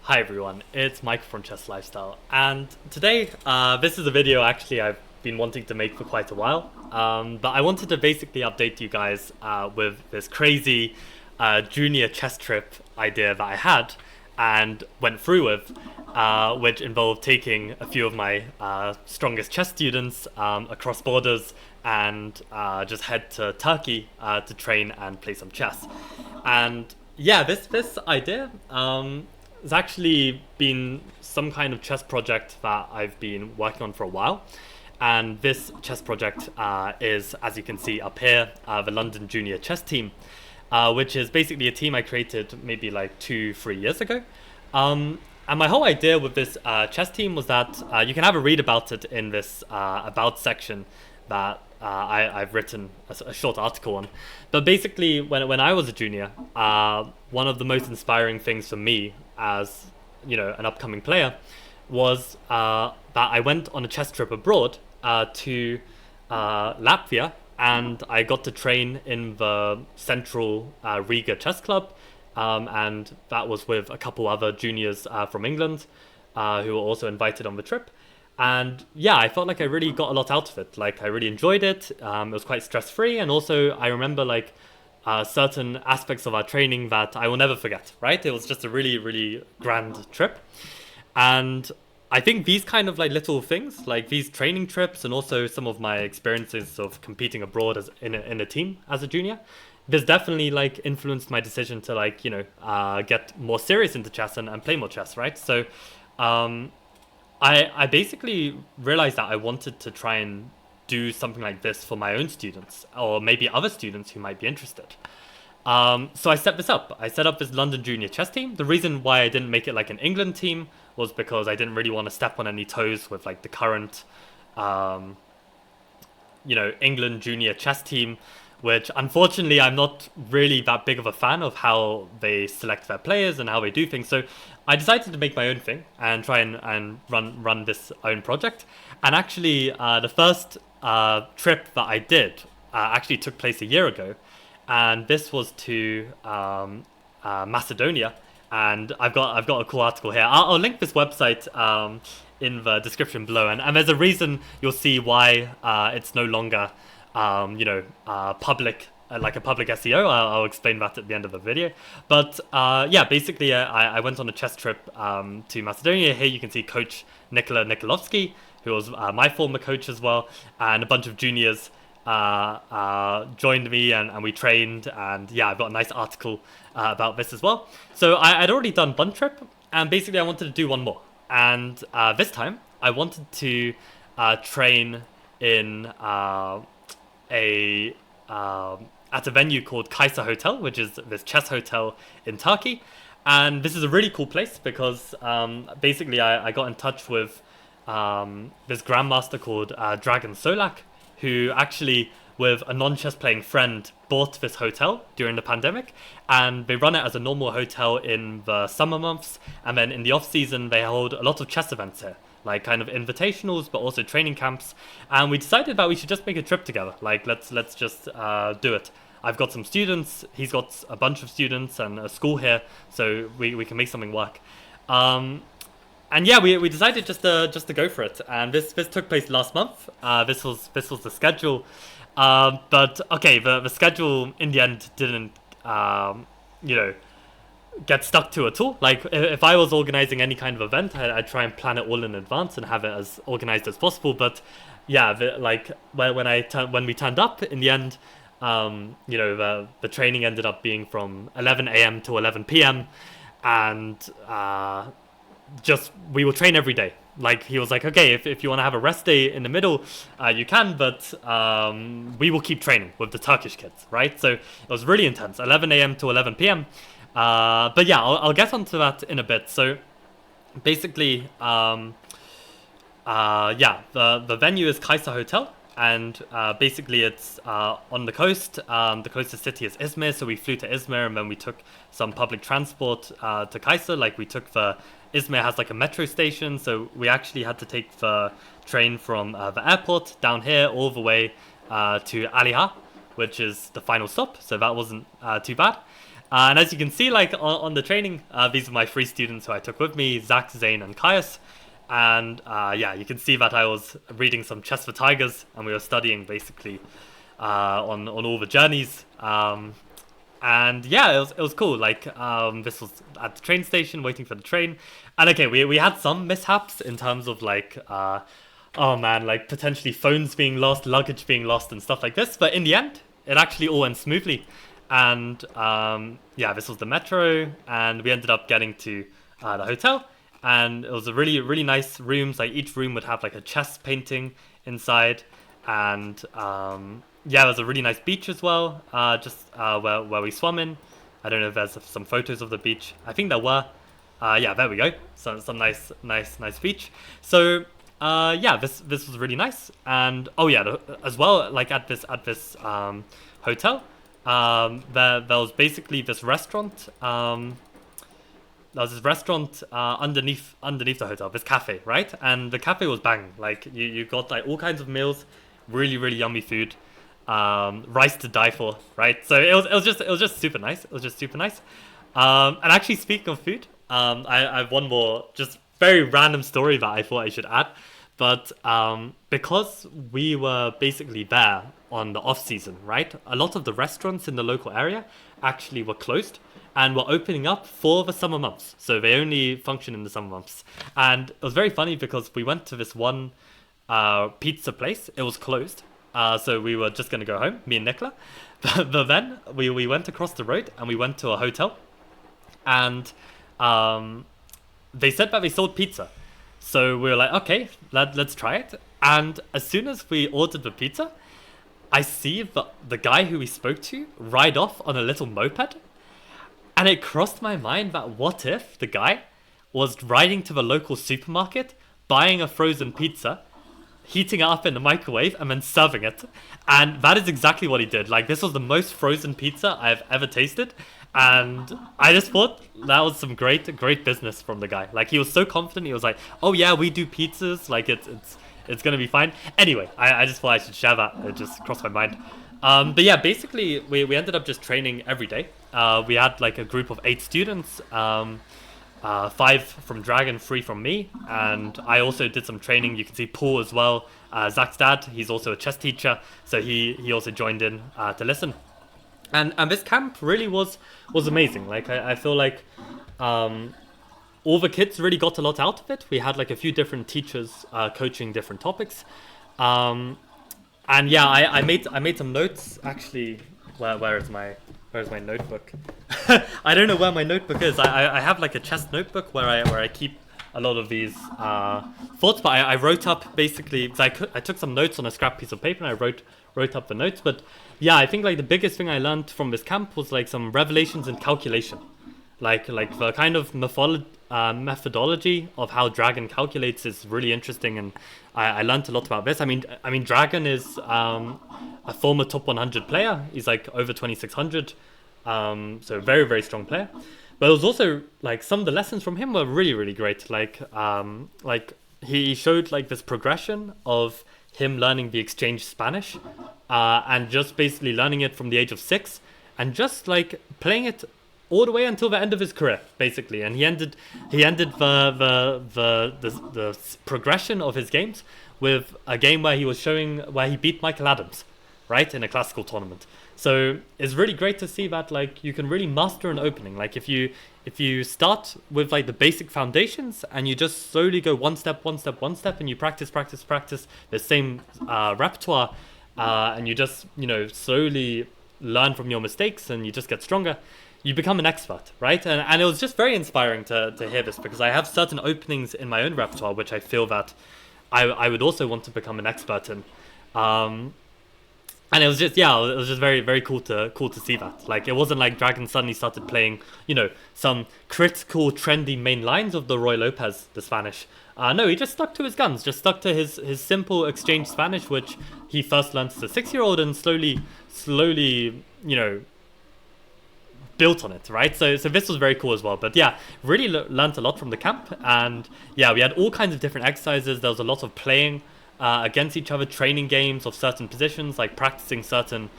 Hi everyone, it's Mike from Chess Lifestyle, and today this is a video actually I've been wanting to make for quite a while, but I wanted to basically update you guys with this crazy junior chess trip idea that I had and went through with, which involved taking a few of my strongest chess students across borders and just head to Turkey to train and play some chess. And yeah, this idea has actually been some kind of chess project that I've been working on for a while. And this chess project is, as you can see up here, the London Junior Chess Team, which is basically a team I created maybe like 2-3 years ago. And my whole idea with this chess team was that you can have a read about it in this about section that I've written a short article on. But basically, when I was a junior, one of the most inspiring things for me as an upcoming player was that I went on a chess trip abroad to Latvia, and I got to train in the Central Riga Chess Club, and that was with a couple other juniors from England who were also invited on the trip. And yeah, I felt like I really got a lot out of it. Like, I really enjoyed it. It was quite stress-free, and also I remember like certain aspects of our training that I will never forget, right? It was just a really, really grand trip. And I think these kind of like little things, like these training trips and also some of my experiences of competing abroad as in a team as a junior, this definitely like influenced my decision to like, get more serious into chess and play more chess, right? So I basically realized that I wanted to try and do something like this for my own students, or maybe other students who might be interested. So I set this up. I set up this London Junior Chess Team. The reason why I didn't make it like an England team was because I didn't really want to step on any toes with like the current, England Junior Chess Team, which unfortunately I'm not really that big of a fan of how they select their players and how they do things. So I decided to make my own thing and try and run this own project. And actually, the first trip that I did actually took place a year ago, and this was to Macedonia. And I've got a cool article here. I'll link this website in the description below, and there's a reason you'll see why it's no longer public, like a public SEO. I'll explain that at the end of the video. But yeah, basically, I went on a chess trip to Macedonia. Here you can see Coach Nikola Nikolovsky, who was my former coach as well, and a bunch of juniors joined me, and we trained. And yeah, I've got a nice article about this as well. So I'd already done one trip, and basically I wanted to do one more. And this time, I wanted to train in at a venue called Kaiser Hotel, which is this chess hotel in Turkey. And this is a really cool place because basically I got in touch with this grandmaster called Dragan Solak, who actually, with a non-chess playing friend, bought this hotel during the pandemic, and they run it as a normal hotel in the summer months, and then in the off season they hold a lot of chess events here, like kind of invitationals, but also training camps. And we decided that we should just make a trip together. Like, let's just do it. I've got some students, he's got a bunch of students and a school here, so we can make something work. And yeah, we decided just to go for it. And this took place last month. This was the schedule. But okay, the schedule in the end didn't get stuck to at all. Like, if I was organizing any kind of event, I'd try and plan it all in advance and have it as organized as possible. But yeah, when we turned up in the end, the training ended up being from 11 a.m. to 11 p.m. and just we will train every day. Like, he was like, okay, if you want to have a rest day in the middle, you can, but we will keep training with the Turkish kids, right? So it was really intense, 11 a.m. to 11 p.m. But yeah, I'll get onto that in a bit. So basically, the venue is Kaiser Hotel, and basically it's on the coast. The closest city is Izmir, so we flew to Izmir, and then we took some public transport to Kaiser. Like, we took Izmir has like a metro station, so we actually had to take the train from the airport down here all the way to Aliha, which is the final stop, so that wasn't too bad. And as you can see, like on the training, these are my three students who I took with me: Zach, Zane, and Caius. And yeah, you can see that I was reading some Chess for Tigers, and we were studying basically on all the journeys. And yeah, it was cool. Like this was at the train station, waiting for the train. And okay, we had some mishaps in terms of like oh man, like potentially phones being lost, luggage being lost, and stuff like this. But in the end, it actually all went smoothly. And yeah, this was the metro, and we ended up getting to the hotel. And it was a really nice rooms. Like each room would have like a chess painting inside, and yeah, it was a really nice beach as well. Just where we swam in. I don't know if there's some photos of the beach. I think there were. Yeah, there we go. Some nice beach. So yeah, this was really nice. And oh yeah, as well, like at this hotel, there was basically this restaurant. There was this restaurant underneath the hotel, this cafe, right? And the cafe was bang. Like you got like all kinds of meals, really yummy food, rice to die for, right? So it was just super nice. It was just super nice. And actually, speaking of food, I have one more just very random story that I thought I should add. But because we were basically there on the off season, right? A lot of the restaurants in the local area actually were closed and were opening up for the summer months. So they only function in the summer months. And it was very funny because we went to this one pizza place. It was closed. So we were just going to go home, me and Nicola. But then we went across the road and we went to a hotel. And they said that they sold pizza. So we were like, okay, let's try it. And as soon as we ordered the pizza, I see the guy who we spoke to ride off on a little moped. And it crossed my mind that what if the guy was riding to the local supermarket, buying a frozen pizza, heating it up in the microwave, and then serving it. And that is exactly what he did. Like, this was the most frozen pizza I've ever tasted. And I just thought that was some great business from the guy. Like, he was so confident. He was like, oh yeah, we do pizzas. Like, it's gonna be fine. Anyway, I just thought I should share that. It just crossed my mind. But yeah, basically, we ended up just training every day. We had like a group of 8 students, 5 from Dragon, 3 from me, and I also did some training. You can see Paul as well, Zach's dad. He's also a chess teacher, so he also joined in to listen. And this camp really was amazing. Like I feel like all the kids really got a lot out of it. We had like a few different teachers coaching different topics. And yeah, I made some notes actually. Where's my notebook? I don't know where my notebook is. I have like a chess notebook where I keep a lot of these thoughts. But I wrote up basically. I took some notes on a scrap piece of paper and I wrote up the notes. But yeah, I think like the biggest thing I learned from this camp was like some revelations in calculation, like the kind of methodology of how Dragon calculates is really interesting, and I learned a lot about this. I mean, Dragon is a former top 100 player. He's like over 2600, so very strong player. But it was also like some of the lessons from him were really great. Like he showed like this progression of him learning the exchange Spanish, and just basically learning it from the age of 6, and just like playing it all the way until the end of his career, basically. And he ended the progression of his games with a game where he beat Michael Adams, right, in a classical tournament. So it's really great to see that like you can really master an opening. Like if you start with like the basic foundations and you just slowly go one step, and you practice the same repertoire, and you just slowly learn from your mistakes and you just get stronger, you become an expert, right? And it was just very inspiring to hear this, because I have certain openings in my own repertoire which I feel that I would also want to become an expert in. And it was just very cool to see that. Like it wasn't like Dragon suddenly started playing, some critical trendy main lines of the Roy Lopez, the Spanish. No, he just stuck to his guns, just stuck to his simple exchange Spanish, which he first learned as a 6-year-old and slowly, built on it, right? So this was very cool as well. But yeah, really learned a lot from the camp. And yeah, we had all kinds of different exercises. There was a lot of playing against each other, training games of certain positions, like practicing certain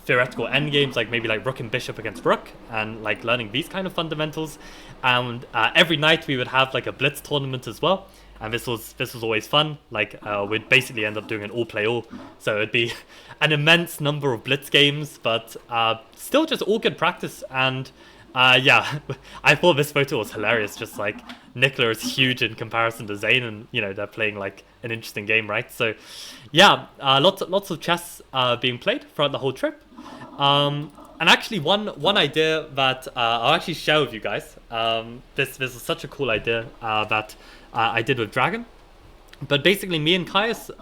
theoretical endgames, like maybe like rook and bishop against rook, and like learning these kind of fundamentals. And every night we would have like a blitz tournament as well. And this was always fun. Like we'd basically end up doing an all play all, so it'd be an immense number of blitz games, but still just all good practice. And yeah, I thought this photo was hilarious. Just like Nicola is huge in comparison to Zayn, and you know they're playing like an interesting game, right? So yeah, lots of chess being played throughout the whole trip. And actually, one idea that I'll actually share with you guys. This is such a cool idea that I did with Dragon. But basically, me and Caius, it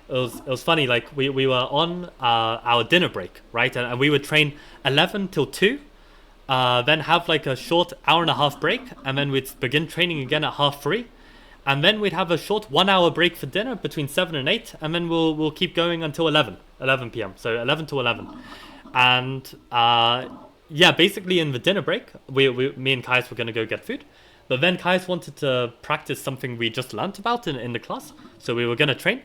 was funny. Like we were on our dinner break, right? And we would train 11 till 2. Then have like a short hour-and-a-half break, and then we'd begin training again at 3:30, and then we'd have a short 1 hour break for dinner between 7 and 8, and then we'll keep going until 11 p.m. So 11 to 11, and yeah, basically in the dinner break, me and Caius were gonna go get food, but then Caius wanted to practice something we just learnt about in the class, so we were gonna train.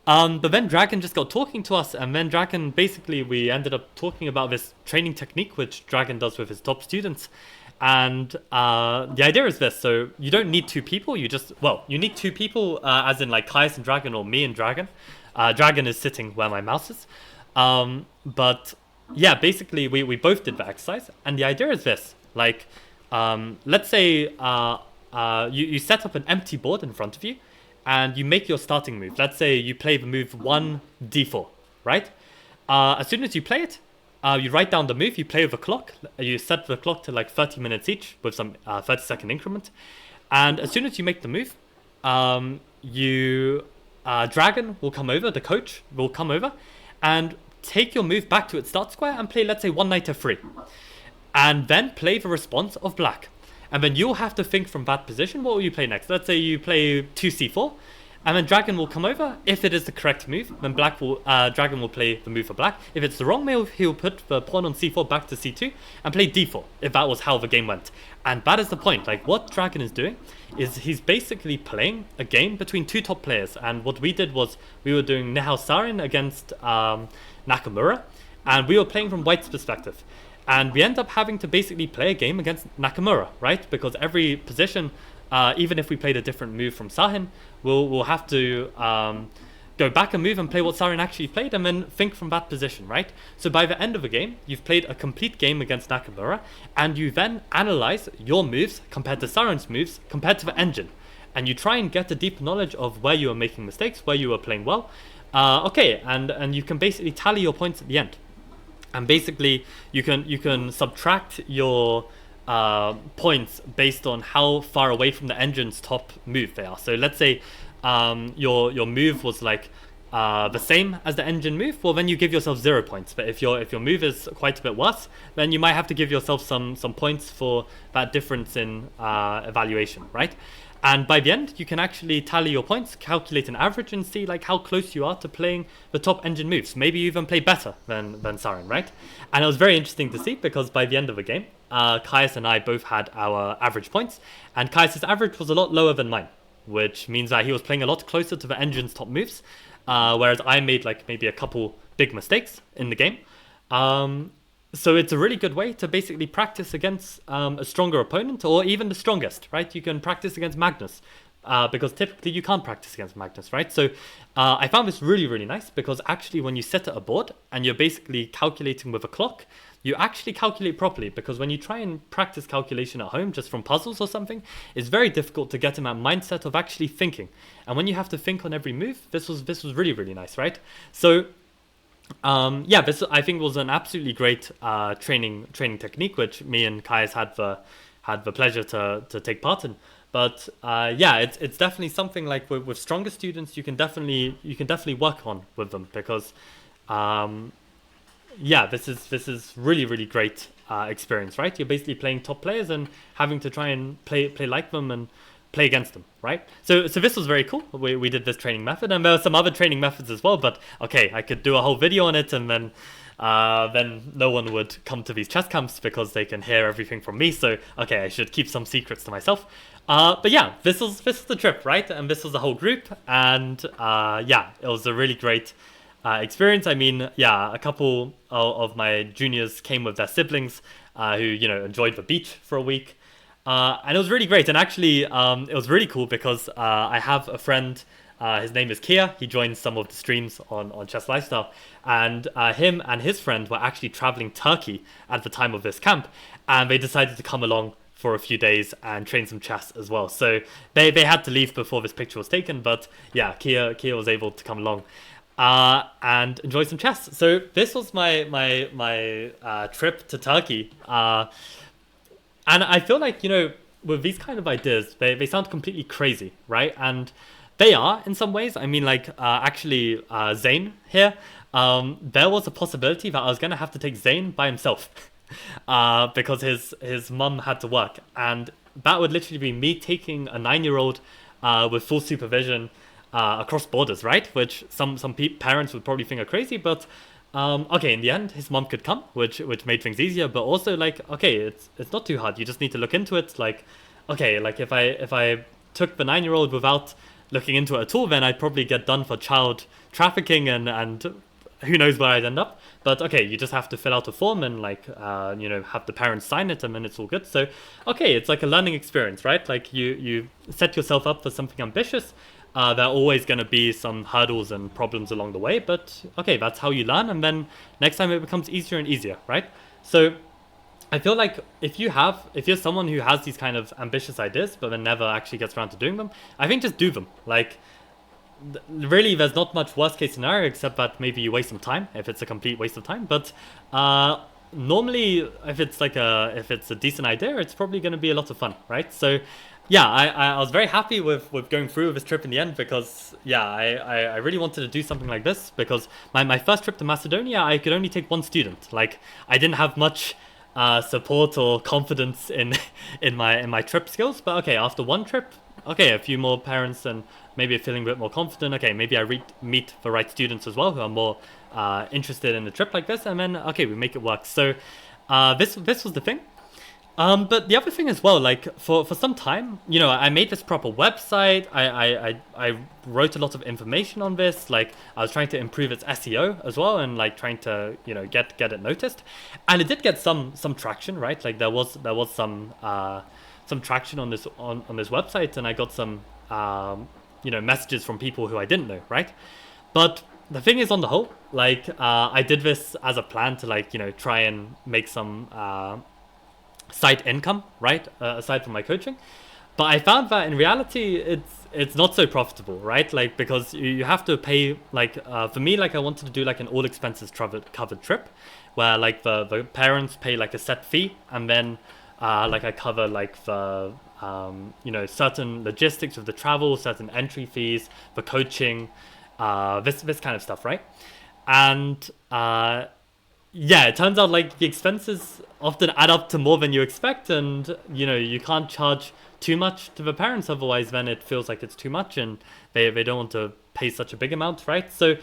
But then Dragon just got talking to us, and then Dragon, basically, we ended up talking about this training technique which Dragon does with his top students. And the idea is this: so you don't need two people, you need two people, as in like Caius and Dragon, or me and Dragon. Dragon is sitting where my mouse is. But yeah, basically, we both did the exercise, and the idea is this: like, let's say you set up an empty board in front of you, and you make your starting move. Let's say you play the move 1 d4, right? As soon as you play it, you write down the move, you play with a clock, you set the clock to like 30 minutes each with some 30-second increment. And as soon as you make the move, Dragon will come over, the coach will come over, and take your move back to its start square and play, let's say, 1 knight f3. And then play the response of black. And then you'll have to think from that position, what will you play next? Let's say you play 2c4, and then Dragon will come over. If it is the correct move, then Dragon will play the move for black. If it's the wrong move, he'll put the pawn on c4 back to c2 and play d4, if that was how the game went. And that is the point. Like, what Dragon is doing is he's basically playing a game between two top players. And what we did was we were doing Nihal Sarin against Nakamura, and we were playing from White's perspective. And we end up having to basically play a game against Nakamura, right? Because every position, even if we played a different move from Sahin, we'll have to go back a move and play what Sarin actually played, and then think from that position, right? So by the end of the game, you've played a complete game against Nakamura, and you then analyze your moves compared to Sarin's moves, compared to the engine. And you try and get a deep knowledge of where you are making mistakes, where you are playing well. Okay, and you can basically tally your points at the end. And basically, you can subtract your points based on how far away from the engine's top move they are. So let's say your move was like the same as the engine move. Well, then you give yourself 0 points. But if your move is quite a bit worse, then you might have to give yourself some points for that difference in evaluation, right? And by the end, you can actually tally your points, calculate an average, and see like how close you are to playing the top engine moves. Maybe you even play better than Sarin, right? And it was very interesting to see, because by the end of the game, Caius and I both had our average points, and Caius' average was a lot lower than mine, which means that he was playing a lot closer to the engine's top moves, whereas I made like maybe a couple big mistakes in the game. So it's a really good way to basically practice against a stronger opponent, or even the strongest, right? You can practice against Magnus, because typically you can't practice against Magnus, right? So I found this really, really nice, because actually when you set at a board and you're basically calculating with a clock, you actually calculate properly, because when you try and practice calculation at home just from puzzles or something, it's very difficult to get in that mindset of actually thinking. And when you have to think on every move, this was really, really nice, right? So yeah, this I think was an absolutely great training technique, which me and Caius had the pleasure to take part in. But yeah, it's definitely something like with stronger students, you can definitely work on with them, because yeah, this is really, really great experience, right? You're basically playing top players and having to try and play like them and play against them, right? So this was very cool. We did this training method, and there were some other training methods as well, but okay, I could do a whole video on it, and then no one would come to these chess camps because they can hear everything from me. So okay, I should keep some secrets to myself. But yeah, this was the trip, right? And this was the whole group, and yeah, it was a really great experience. I mean, yeah, a couple of my juniors came with their siblings who, enjoyed the beach for a week. And it was really great. And actually, it was really cool because I have a friend. His name is Kia. He joins some of the streams on Chess Lifestyle. And him and his friend were actually traveling Turkey at the time of this camp. And they decided to come along for a few days and train some chess as well. So they had to leave before this picture was taken. But yeah, Kia was able to come along and enjoy some chess. So this was my trip to Turkey. And I feel like, with these kind of ideas, they sound completely crazy, right? And they are in some ways. I mean, like, actually, Zayn here, there was a possibility that I was going to have to take Zayn by himself because his mum had to work. And that would literally be me taking a 9-year-old with full supervision across borders, right? Which some parents would probably think are crazy, but okay, in the end, his mom could come, which made things easier. But also, like, okay, it's not too hard. You just need to look into it. Like, okay, like if I took the 9-year-old without looking into it at all, then I'd probably get done for child trafficking and who knows where I'd end up. But okay, you just have to fill out a form and like have the parents sign it, and then it's all good. So okay, it's like a learning experience, right? Like you set yourself up for something ambitious. There are always going to be some hurdles and problems along the way, but okay, that's how you learn, and then next time it becomes easier and easier, right? So I feel like if you're someone who has these kind of ambitious ideas but then never actually gets around to doing them, I think just do them. Like, really, there's not much worst case scenario except that maybe you waste some time if it's a complete waste of time. But normally, if it's a decent idea, it's probably going to be a lot of fun, right? So yeah, I was very happy with going through with this trip in the end because yeah, I really wanted to do something like this because my first trip to Macedonia, I could only take one student. Like, I didn't have much support or confidence in my trip skills, but okay, after one trip, okay, a few more parents and maybe feeling a bit more confident. Okay, maybe I meet the right students as well who are more interested in a trip like this, and then okay, we make it work. So this was the thing. But the other thing as well, like for some time, I made this proper website. I wrote a lot of information on this. Like, I was trying to improve its SEO as well, and like trying to get it noticed, and it did get some traction, right? Like there was some traction on this website, and I got some messages from people who I didn't know, right? But the thing is, on the whole, like I did this as a plan to like try and make some side income, right? Aside from my coaching. But I found that in reality, it's not so profitable, right? Like, because you have to pay, like, for me, like I wanted to do like an all expenses covered trip where like the parents pay like a set fee, and then like I cover like the, certain logistics of the travel, certain entry fees, the coaching, this kind of stuff, right? And yeah, it turns out like the expenses often add up to more than you expect, and you can't charge too much to the parents, otherwise then it feels like it's too much and they don't want to pay such a big amount, right? So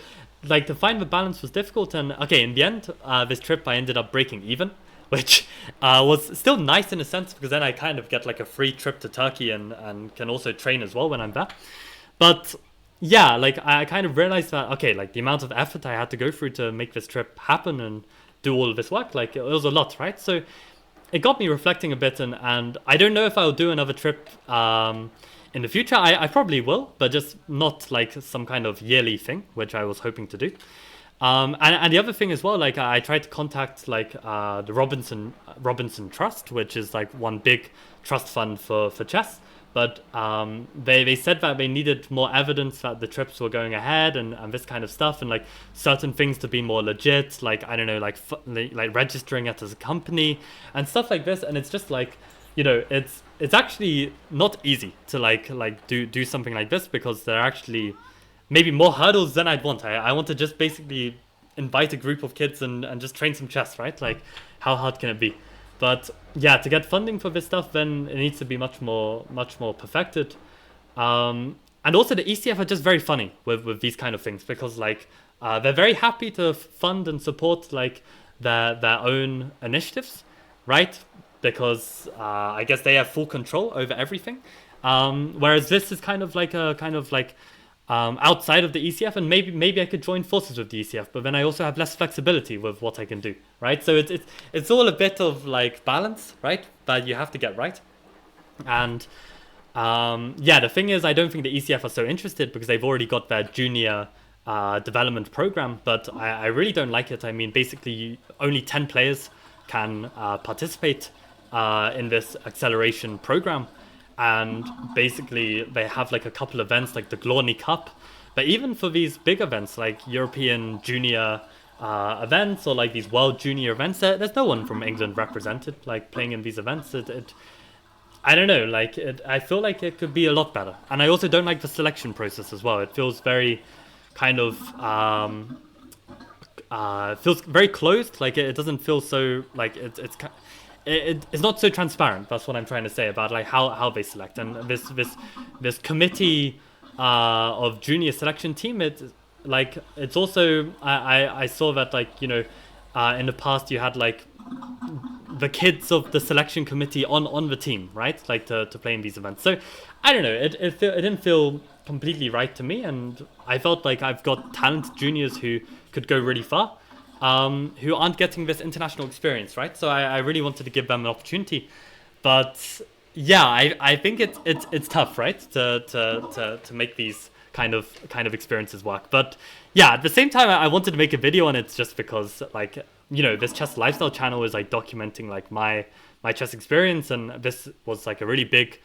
like to find the balance was difficult, and okay, in the end, this trip I ended up breaking even, which was still nice in a sense because then I kind of get like a free trip to Turkey and can also train as well when I'm there. But yeah, like I kind of realized that okay, like the amount of effort I had to go through to make this trip happen and do all of this work, like it was a lot, right? So it got me reflecting a bit, and I don't know if I'll do another trip in the future. I probably will, but just not like some kind of yearly thing, which I was hoping to do. And the other thing as well, like I tried to contact like the Robinson Trust, which is like one big trust fund for chess. But they said that they needed more evidence that the trips were going ahead and this kind of stuff, and like certain things to be more legit, like I don't know, like registering it as a company and stuff like this. And it's just like, it's actually not easy to like do something like this because there are actually maybe more hurdles than I'd want. I want to just basically invite a group of kids and just train some chess, right? Like, how hard can it be? But yeah, to get funding for this stuff, then it needs to be much more perfected. And also the ECF are just very funny with these kind of things because like they're very happy to fund and support like their own initiatives, right? Because I guess they have full control over everything. Whereas this is kind of like outside of the ECF, and maybe I could join forces with the ECF, but then I also have less flexibility with what I can do, right? So it's all a bit of like balance, right? That you have to get right. And yeah, the thing is, I don't think the ECF are so interested because they've already got their junior development program, but I really don't like it. I mean, basically, only 10 players can participate in this acceleration program. And basically, they have like a couple events like the Glorny Cup. But even for these big events like European Junior events or like these World Junior events, there's no one from England represented like playing in these events. I don't know, like I feel like it could be a lot better. And I also don't like the selection process as well. It feels very kind of feels very closed. Like it doesn't feel so like it's not so transparent. That's what I'm trying to say about like how they select. And this committee of junior selection team, it's also I saw that like in the past you had like the kids of the selection committee on the team, right? Like to play in these events. So I don't know. It didn't feel completely right to me, and I felt like I've got talented juniors who could go really far, who aren't getting this international experience, right? So I really wanted to give them an opportunity, but yeah, I think it's tough, right? To make these kind of experiences work. But yeah, at the same time, I wanted to make a video on it just because like this chess lifestyle channel is like documenting like my chess experience, and this was like a really big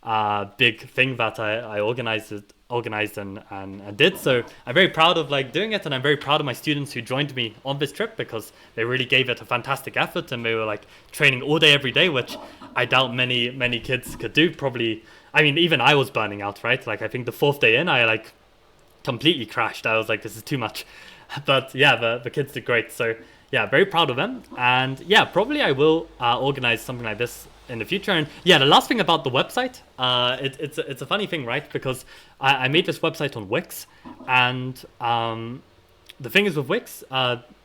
thing that I organized and did. So I'm very proud of like doing it, and I'm very proud of my students who joined me on this trip because they really gave it a fantastic effort, and they were like training all day every day, which I doubt many kids could do. Probably, I mean, even I was burning out, right? Like I think the 4th day in I like completely crashed. I was like, this is too much. But yeah, the kids did great. So yeah, very proud of them. And yeah, probably I will organize something like this in the future. And yeah, the last thing about the website, it's a funny thing, right? Because I made this website on Wix, and the thing is with Wix,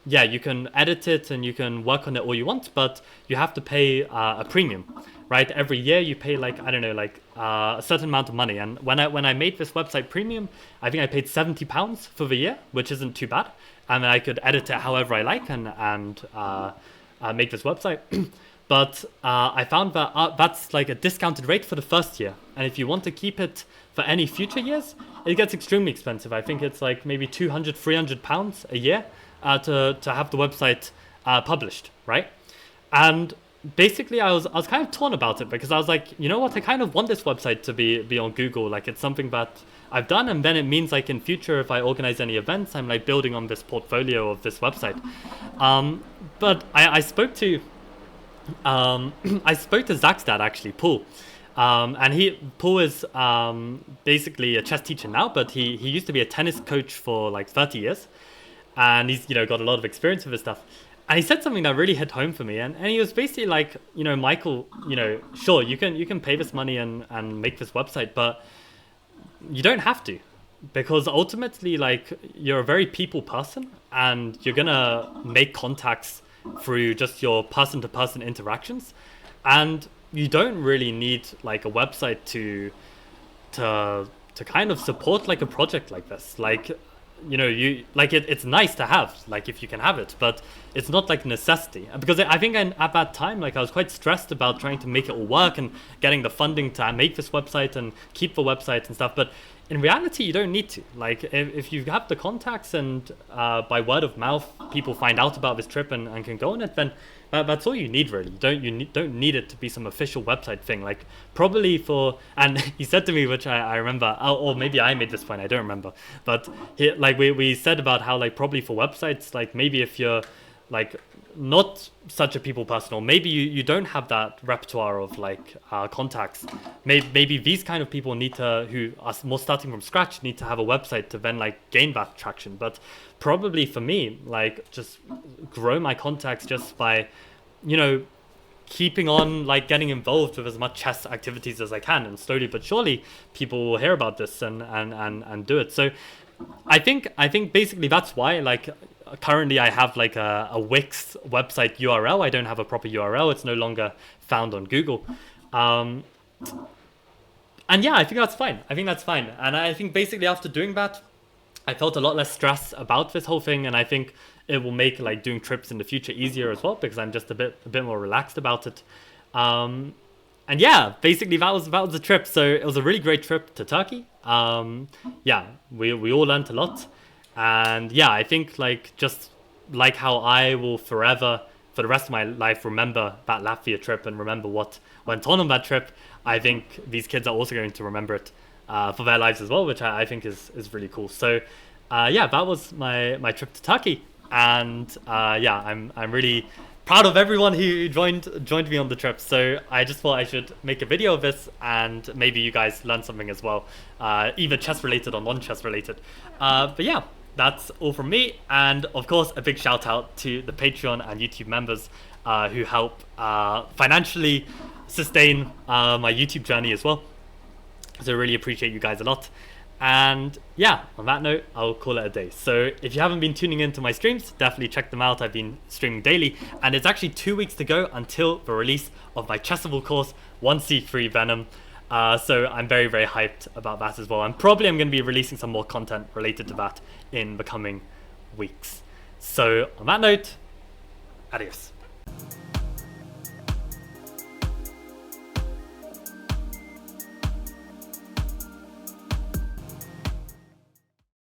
yeah, you can edit it and you can work on it all you want, but you have to pay a premium, right? Every year you pay like, I don't know, like a certain amount of money. And when I made this website premium, I think I paid £70 for the year, which isn't too bad. And then I could edit it however I like and make this website. But I found that that's like a discounted rate for the first year. And if you want to keep it for any future years, it gets extremely expensive. I think it's like maybe £200-300 a year to have the website published, right? And basically I was kind of torn about it because I was like, you know what, I kind of want this website to be on Google. Like it's something that I've done, and then it means like in future if I organize any events, I'm like building on this portfolio of this website. But I spoke to Zach's dad actually, Paul. And Paul is basically a chess teacher now, but he used to be a tennis coach for like 30 years, and he's got a lot of experience with this stuff. And he said something that really hit home for me, and he was basically like, Michael, sure, you can pay this money and make this website, but you don't have to, because ultimately like you're a very people person, and you're gonna make contacts through just your person-to-person interactions, and you don't really need like a website to kind of support like a project like this. Like you like it's nice to have, like if you can have it, but it's not like necessity. Because I think at that time like I was quite stressed about trying to make it all work and getting the funding to make this website and keep the website and stuff. But in reality, you don't need to. Like if you have the contacts and by word of mouth people find out about this trip and can go on it, then that's all you need really. You don't need it to be some official website thing. Like probably and he said to me, which I remember, or maybe I made this point, I don't remember, but we said about how like probably for websites, like maybe if you're like not such a people person, or maybe you don't have that repertoire of like contacts, maybe these kind of people who are more starting from scratch need to have a website to then like gain that traction. But probably for me, like just grow my contacts just by keeping on like getting involved with as much chess activities as I can, and slowly but surely people will hear about this and do it. So I think basically that's why like currently I have like a Wix website URL. I don't have a proper URL. It's no longer found on Google. And yeah, I think that's fine. I think that's fine. And I think basically after doing that, I felt a lot less stress about this whole thing, and I think it will make like doing trips in the future easier as well because I'm just a bit more relaxed about it. Um, and yeah, basically that was the trip. So it was a really great trip to Turkey. Yeah, we all learned a lot, and yeah, I think like just like how I will forever for the rest of my life remember that Latvia trip and remember what went on that trip. I think these kids are also going to remember it for their lives as well, which I think is really cool. So yeah, that was my trip to Turkey, and yeah, I'm really proud of everyone who joined me on the trip. So I just thought I should make a video of this, and maybe you guys learn something as well, either chess related or non-chess related. But yeah, that's all from me, and of course a big shout out to the Patreon and YouTube members who help financially sustain my YouTube journey as well. So really appreciate you guys a lot. And yeah, on that note, I'll call it a day. So if you haven't been tuning into my streams, definitely check them out. I've been streaming daily, and it's actually 2 weeks to go until the release of my Chessable course, 1c3 Venom. So I'm very, very hyped about that as well. And probably I'm going to be releasing some more content related to that in the coming weeks. So on that note, adios.